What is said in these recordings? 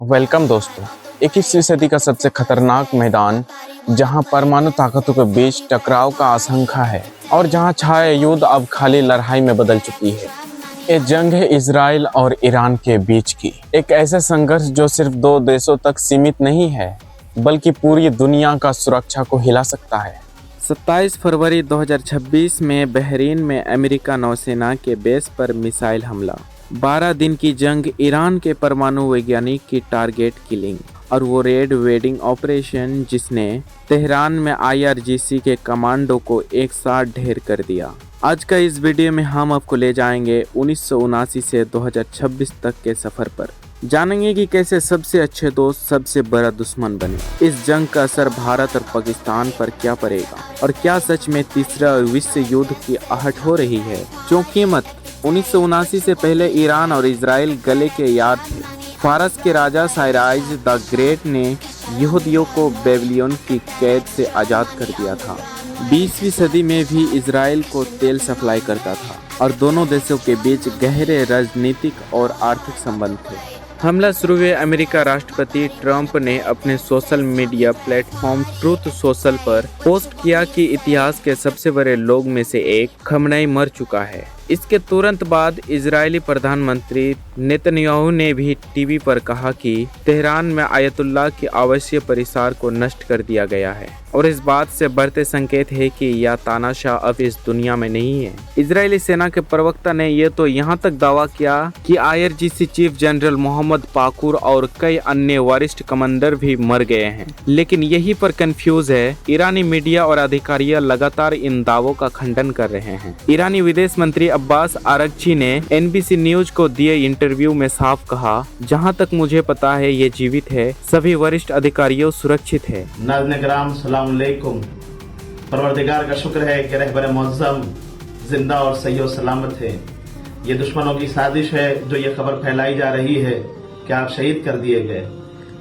Welcome दोस्तों। 21वीं सदी का सबसे खतरनाक मैदान, जहां परमाणु ताकतों के बीच टकराव का आशंका है और जहां छाया युद्ध अब खाली लड़ाई में बदल चुकी है। ये जंग है इजराइल और ईरान के बीच की, एक ऐसा संघर्ष जो सिर्फ दो देशों तक सीमित नहीं है बल्कि पूरी दुनिया का सुरक्षा को हिला सकता है। 27 फरवरी 2026 में बहरीन में अमेरिका नौसेना के बेस पर मिसाइल हमला। 12 दिन की जंग, ईरान के परमाणु वैज्ञानिक की टारगेट किलिंग और वो रेड वेडिंग ऑपरेशन जिसने तेहरान में IRGC के कमांडो को एक साथ ढेर कर दिया। आज का इस वीडियो में हम आपको ले जाएंगे 1979 से 2026 तक के सफर पर। जानेंगे कि कैसे सबसे अच्छे दोस्त सबसे बड़ा दुश्मन बने। इस जंग का असर भारत और पाकिस्तान पर क्या पड़ेगा और क्या सच में तीसरा विश्व युद्ध की आहट हो रही है। जो कीमत 1979 से पहले ईरान और इजराइल गले के याद थे। फारस के राजा साइराज द ग्रेट ने यहूदियों को बेबीलोन की कैद से आज़ाद कर दिया था। 20वीं सदी में भी इजराइल को तेल सप्लाई करता था और दोनों देशों के बीच गहरे राजनीतिक और आर्थिक संबंध थे। हमला शुरू हुए अमेरिका राष्ट्रपति ट्रंप ने अपने social media platform truth social पर पोस्ट किया कि इतिहास के सबसे बड़े लोग में से एक खमनेई मर चुका है। इसके तुरंत बाद इजरायली प्रधानमंत्री नेतन्याहू ने भी टीवी पर कहा कि तेहरान में आयतुल्लाह के आवासीय परिसर को नष्ट कर दिया गया है और इस बात से बढ़ते संकेत है कि यह तानाशाह अब इस दुनिया में नहीं है। इजरायली सेना के प्रवक्ता ने यह तो यहाँ तक दावा किया कि IRGC chief general Mohammad Pakpour और कई अन्य वरिष्ठ कमांडर भी मर गए हैं, लेकिन यही पर कंफ्यूज है। ईरानी मीडिया और अधिकारियां लगातार इन दावों का खंडन कर रहे हैं। ईरानी विदेश मंत्री अब्बास आरगची ने NBC न्यूज को दिए इंटरव्यू में साफ कहा, जहां तक मुझे पता है ये जीवित है, सभी वरिष्ठ अधिकारियों सुरक्षित है। नाज़-ए-किराम सलाम अलैकुम। परवरदिगार का शुक्र है कि रहबर मुअज़्ज़म जिंदा और सही और सलामत है। ये दुश्मनों की साजिश है जो ये खबर फैलाई जा रही है कि आप शहीद कर दिए गए।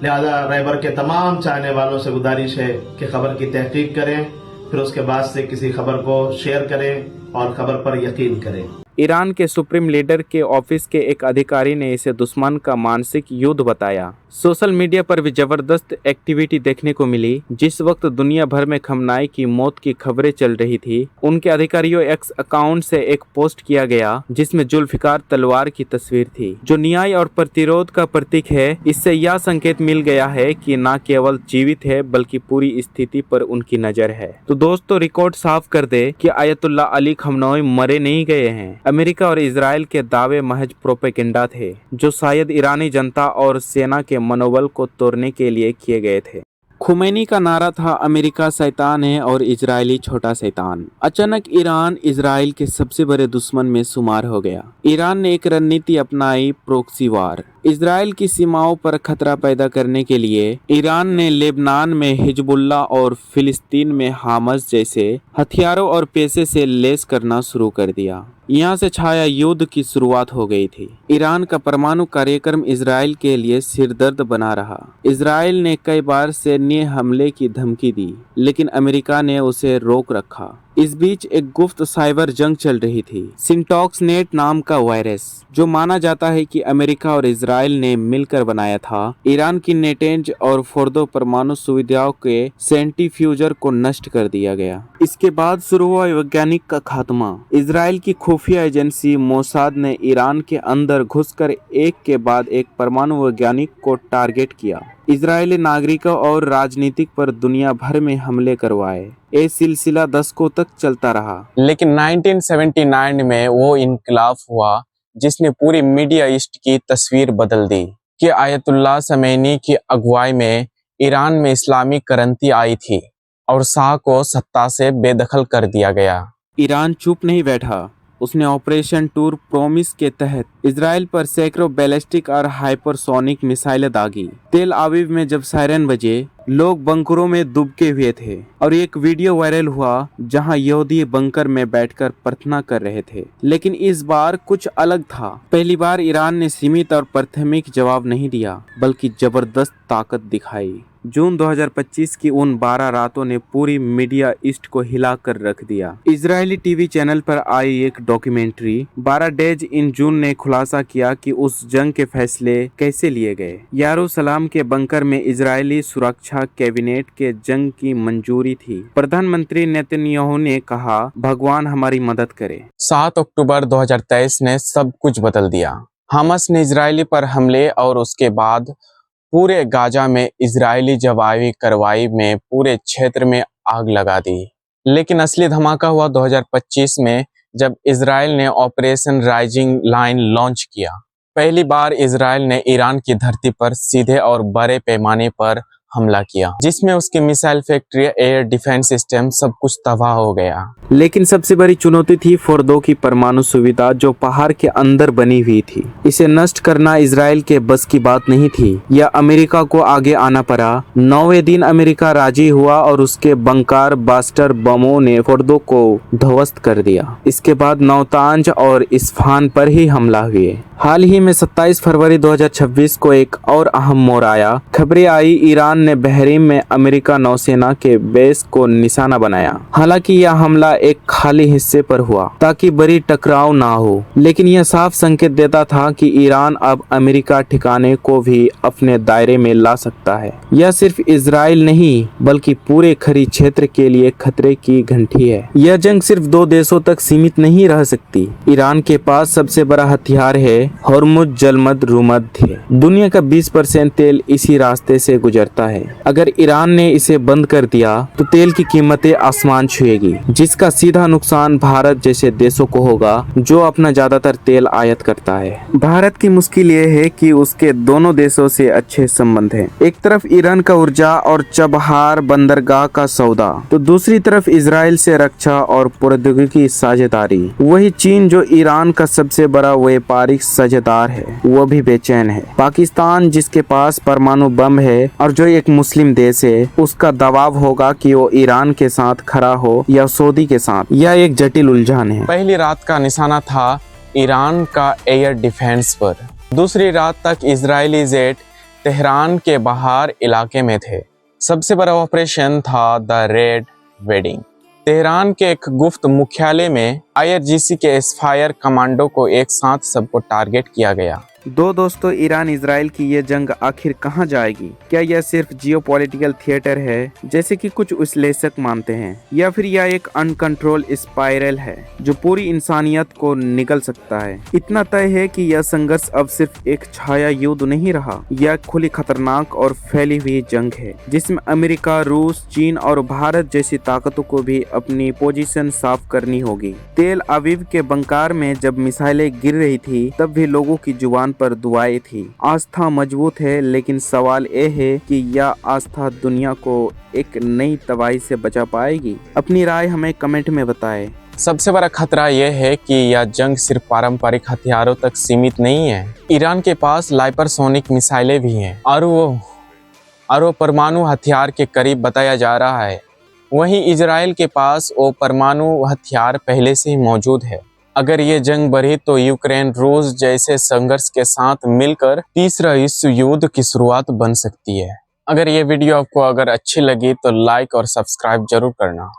लिहाजा रहबर के तमाम चाहने वालों से गुजारिश है कि खबर की तहकीक करें, फिर उसके बाद से किसी खबर को शेयर करें और खबर पर यकीन करें। ईरान के सुप्रीम लीडर के ऑफिस के एक अधिकारी ने इसे दुश्मन का मानसिक युद्ध बताया। सोशल मीडिया पर भी जबरदस्त एक्टिविटी देखने को मिली। जिस वक्त दुनिया भर में खमनाई की मौत की खबरें चल रही थी, उनके अधिकारियों एक्स अकाउंट से एक पोस्ट किया गया जिसमें जुल्फिकार तलवार की तस्वीर थी, जो न्याय और प्रतिरोध का प्रतीक है। इससे यह संकेत मिल गया है कि न केवल जीवित है बल्कि पूरी स्थिति पर उनकी नजर है। तो दोस्तों, रिकॉर्ड साफ कर दे कि आयतुल्लाह अली खमनोई मरे नहीं गए हैं। अमेरिका और इजराइल के दावे महज प्रोपेगेंडा थे, जो शायद ईरानी जनता और सेना के मनोबल को तोड़ने के लिए किए गए थे। खुमैनी का नारा था, अमेरिका शैतान है और इजरायली छोटा शैतान। अचानक ईरान इजराइल के सबसे बड़े दुश्मन में शुमार हो गया। ईरान ने एक रणनीति अपनाई, प्रोक्सी वार। इजराइल की सीमाओं पर खतरा पैदा करने के लिए ईरान ने लेबनान में हिजबुल्लाह और फिलिस्तीन में हामस जैसे हथियारों और पैसे से लैस करना शुरू कर दिया। यहाँ से छाया युद्ध की शुरुआत हो गई थी। ईरान का परमाणु कार्यक्रम इजराइल के लिए सिरदर्द बना रहा। इजराइल ने कई बार सैन्य हमले की धमकी दी, लेकिन अमेरिका ने उसे रोक रखा। इस बीच एक गुप्त साइबर जंग चल रही थी, सिंटॉक्स नेट नाम का वायरस, जो माना जाता है कि अमेरिका और इजराइल ने मिलकर बनाया था। ईरान की नेटेंज और फोर्दो परमाणु सुविधाओं के सेंट्रीफ्यूजर को नष्ट कर दिया गया। इसके बाद शुरू हुआ वैज्ञानिक का खात्मा। इजराइल की खुफिया एजेंसी मोसाद ने ईरान के अंदर घुसकर एक के बाद एक परमाणु वैज्ञानिक को टारगेट किया। इजरायली नागरिकों और राजनीतिक पर दुनिया भर में हमले करवाए। ये सिलसिला दशकों तक चलता रहा, लेकिन 1979 में वो इनकलाब हुआ जिसने पूरी मीडिया ईस्ट की तस्वीर बदल दी कि आयतुल्लाह खमैनी की अगुवाई में ईरान में इस्लामी क्रांति आई थी और शाह को सत्ता से बेदखल कर दिया गया। ईरान चुप नहीं बैठा। उसने ऑपरेशन टूर प्रोमिस के तहत इजराइल पर सैकड़ों बैलिस्टिक और हाइपरसोनिक मिसाइलें दागी। तेल आविव में जब सायरन बजे, लोग बंकरों में दुबके हुए थे और एक वीडियो वायरल हुआ जहां यहूदी बंकर में बैठकर प्रार्थना कर रहे थे। लेकिन इस बार कुछ अलग था। पहली बार ईरान ने सीमित और प्राथमिक जवाब नहीं दिया, बल्कि जबरदस्त ताकत दिखाई। जून 2025 की उन 12 रातों ने पूरी मीडिया ईस्ट को हिला कर रख दिया। इजरायली टीवी चैनल पर आई एक डॉक्यूमेंट्री 12 डेज इन जून ने खुलासा किया कि उस जंग के फैसले कैसे लिए गए। यरूशलेम के बंकर में इजरायली सुरक्षा कैबिनेट के जंग की मंजूरी थी। प्रधानमंत्री नेतन्याहू ने कहा, भगवान हमारी मदद करे। 7 अक्टूबर 2023 ने सब कुछ बदल दिया। हमास ने इजरायली पर हमले और उसके बाद पूरे गाजा में इजरायली जवाबी कार्रवाई में पूरे क्षेत्र में आग लगा दी। लेकिन असली धमाका हुआ 2025 में, जब इजरायल ने ऑपरेशन राइजिंग लाइन लॉन्च किया। पहली बार इजरायल ने ईरान की धरती पर सीधे और बड़े पैमाने पर हमला किया, जिसमें उसकी missile factory, air defence system सब कुछ तबाह हो गया। लेकिन सबसे बड़ी चुनौती थी फोर्दो की परमाणु सुविधा, जो पहाड़ के अंदर बनी हुई थी। इसे नष्ट करना इजराइल के बस की बात नहीं थी। यह अमेरिका को आगे आना पड़ा। 9वें दिन अमेरिका राजी हुआ और उसके बंकर बास्टर बमों ने फोर्दो को ध्वस्त कर दिया। इसके बाद नौतांज और इस्फहान पर ही हमला हुए। हाल ही में 27 फरवरी 2026 को एक और अहम मोड़ आया। खबरें आई, ईरान ने बहरीन में अमेरिका नौसेना के बेस को निशाना बनाया। हालांकि यह हमला एक खाली हिस्से पर हुआ ताकि बड़ी टकराव ना हो, लेकिन यह साफ संकेत देता था कि ईरान अब अमेरिका ठिकाने को भी अपने दायरे में ला सकता है। यह सिर्फ इजराइल नहीं बल्कि पूरे खड़ी क्षेत्र के लिए खतरे की घंटी है। यह जंग सिर्फ 2 देशों तक सीमित नहीं रह सकती। ईरान के पास सबसे बड़ा हथियार है हॉर्मुज जलमद भूमध्य। दुनिया का 20% तेल इसी रास्ते से गुजरता है। अगर ईरान ने इसे बंद कर दिया तो तेल की कीमतें आसमान छुएगी, जिसका सीधा नुकसान भारत जैसे देशों को होगा जो अपना ज्यादातर तेल आयात करता है। भारत की मुश्किल ये है कि उसके दोनों देशों से अच्छे संबंध हैं। एक तरफ ईरान का ऊर्जा और चबहार बंदरगाह का सौदा, तो दूसरी तरफ इजराइल से रक्षा और प्रौद्योगिकी साझेदारी। वही चीन, जो ईरान का सबसे बड़ा व्यापारिक साझेदार है, वो भी बेचैन है। पाकिस्तान, जिसके पास परमाणु बम है और जो एक मुस्लिम देश है, उसका दबाव होगा कि वो ईरान के साथ खड़ा हो या सऊदी के साथ। यह एक जटिल उलझन है। पहली रात का निशाना था ईरान का एयर डिफेंस पर। दूसरी रात तक इजरायली जेट तेहरान के बाहर इलाके में थे। सबसे बड़ा ऑपरेशन था द रेड वेडिंग। तेहरान के एक गुप्त मुख्यालय में IRGC के एस्फायर कमांडो को एक साथ सबको टारगेट किया गया। दोस्तों, ईरान इजराइल की ये जंग आखिर कहां जाएगी? क्या यह सिर्फ जियोपॉलिटिकल थिएटर है, जैसे कि कुछ विश्लेषक मानते हैं, या फिर यह एक अनकंट्रोल स्पाइरल है जो पूरी इंसानियत को निगल सकता है? इतना तय है कि यह संघर्ष अब सिर्फ एक छाया युद्ध नहीं रहा। यह खुली, खतरनाक और फैली हुई जंग है, जिसमें अमेरिका, रूस, चीन और भारत जैसी ताकतों को भी अपनी पोजीशन साफ करनी होगी। तेल अवीव के बंकार में जब मिसाइलें गिर रही थी, तब भी लोगों की जुबान पर दुआएं थी। आस्था मजबूत है, लेकिन सवाल ये है कि यह आस्था दुनिया को एक नई तबाही से बचा पाएगी? अपनी राय हमें कमेंट में बताएं। सबसे बड़ा खतरा यह है कि यह जंग सिर्फ पारंपरिक हथियारों तक सीमित नहीं है। ईरान के पास हाइपरसोनिक मिसाइलें भी हैं और वो परमाणु हथियार के करीब बताया जा रहा है। वहीं इजराइल के पास वो परमाणु हथियार पहले से ही मौजूद है। अगर ये जंग बढ़ी तो यूक्रेन रूस जैसे संघर्ष के साथ मिलकर तीसरा विश्व युद्ध की शुरुआत बन सकती है। अगर ये वीडियो आपको अच्छी लगी तो लाइक और सब्सक्राइब जरूर करना।